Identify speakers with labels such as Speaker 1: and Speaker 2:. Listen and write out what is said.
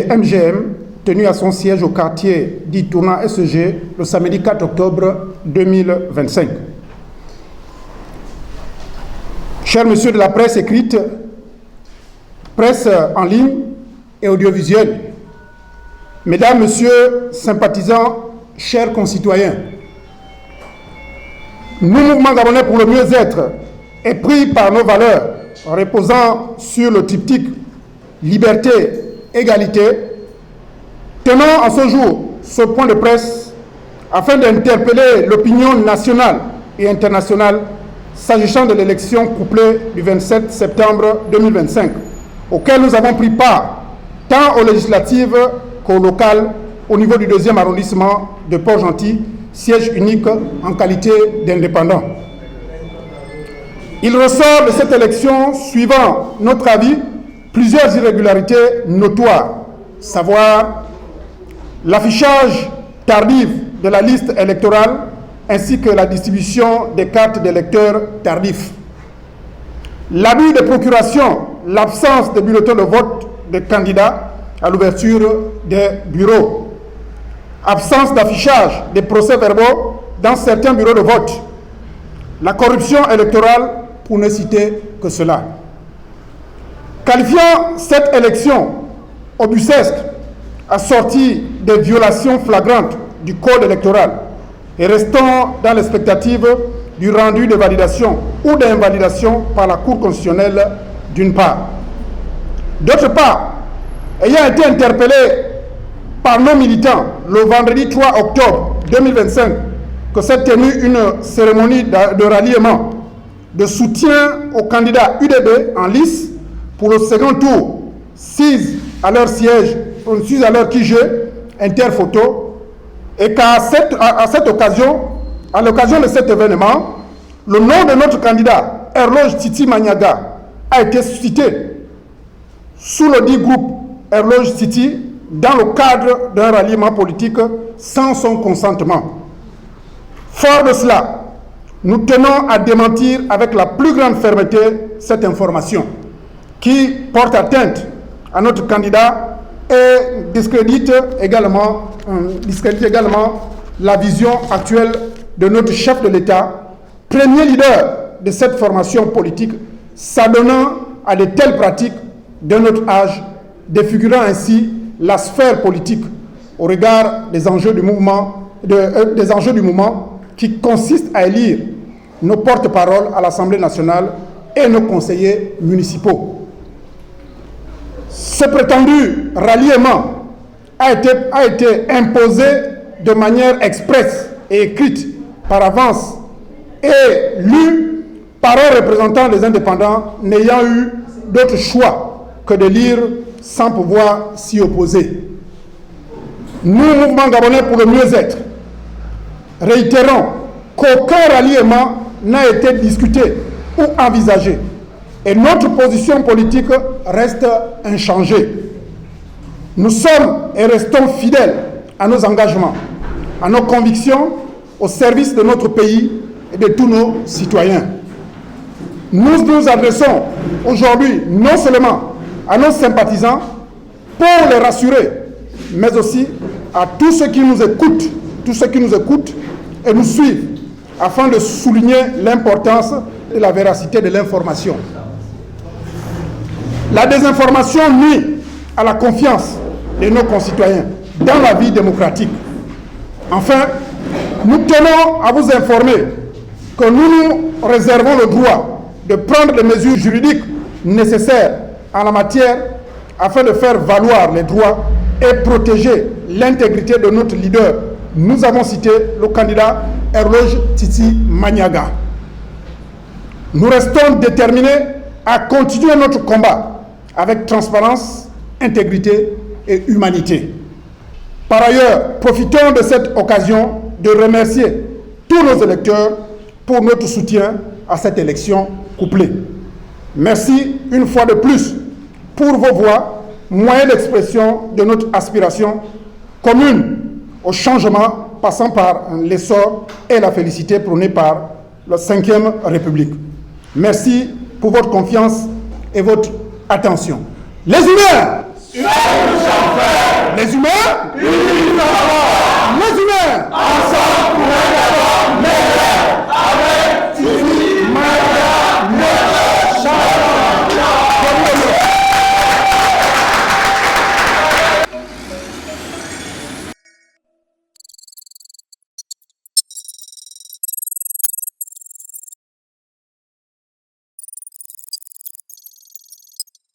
Speaker 1: MGM, tenu à son siège au quartier dit Tournant SEG le samedi 4 octobre 2025. Chers messieurs de la presse écrite, presse en ligne et audiovisuelle, mesdames, messieurs, sympathisants, chers concitoyens, nous, Mouvement Gabonais pour le mieux-être, est pris par nos valeurs, reposant sur le triptyque liberté, égalité, tenons à ce jour ce point de presse afin d'interpeller l'opinion nationale et internationale s'agissant de l'élection couplée du 27 septembre 2025, auquel nous avons pris part tant aux législatives qu'aux locales au niveau du 2e arrondissement de Port-Gentil, siège unique en qualité d'indépendant. Il ressort de cette élection, suivant notre avis, plusieurs irrégularités notoires, savoir l'affichage tardif de la liste électorale ainsi que la distribution des cartes d'électeurs tardifs, l'abus de procuration, l'absence de bulletins de vote des candidats à l'ouverture des bureaux, absence d'affichage des procès-verbaux dans certains bureaux de vote, la corruption électorale, pour ne citer que cela. Qualifiant cette élection obuesque, assortie de violations flagrantes du code électoral et restant dans l'expectative du rendu de validation ou d'invalidation par la Cour constitutionnelle d'une part. D'autre part, ayant été interpellé par nos militants le vendredi 3 octobre 2025 que s'est tenue une cérémonie de ralliement de soutien aux candidats UDB en lice pour le second tour, 6 à leur siège, 6 à leur QG, interphoto, et qu'à cette occasion, à l'occasion de cet événement, le nom de notre candidat, Erloge Titi Maniaga, a été cité sous le dit groupe Erloge Titi dans le cadre d'un ralliement politique sans son consentement. Fort de cela, nous tenons à démentir avec la plus grande fermeté cette information qui porte atteinte à notre candidat et discrédite également la vision actuelle de notre chef de l'État, premier leader de cette formation politique, s'adonnant à de telles pratiques de notre âge, défigurant ainsi la sphère politique au regard des enjeux du mouvement, qui consistent à élire nos porte-paroles à l'Assemblée nationale et nos conseillers municipaux. Ce prétendu ralliement a été imposé de manière expresse et écrite par avance et lu par un représentant des indépendants n'ayant eu d'autre choix que de lire sans pouvoir s'y opposer. Nous, Mouvement Gabonais pour le mieux-être, réitérons qu'aucun ralliement n'a été discuté ou envisagé et notre position politique reste inchangée. Nous sommes et restons fidèles à nos engagements, à nos convictions au service de notre pays et de tous nos citoyens. Nous nous adressons aujourd'hui non seulement à nos sympathisants pour les rassurer, mais aussi à tous ceux qui nous écoutent, et nous suivent afin de souligner l'importance et la véracité de l'information. La désinformation nuit à la confiance de nos concitoyens dans la vie démocratique. Enfin, nous tenons à vous informer que nous nous réservons le droit de prendre les mesures juridiques nécessaires en la matière afin de faire valoir les droits et protéger l'intégrité de notre leader. Nous avons cité le candidat Erloge Titi Maniaga. Nous restons déterminés à continuer notre combat avec transparence, intégrité et humanité. Par ailleurs, profitons de cette occasion de remercier tous nos électeurs pour notre soutien à cette élection couplée. Merci une fois de plus pour vos voix, moyens d'expression de notre aspiration commune au changement passant par l'essor et la félicité prônée par la 5e République. Merci pour votre confiance et votre attention. Les humains! Les humains, les humains,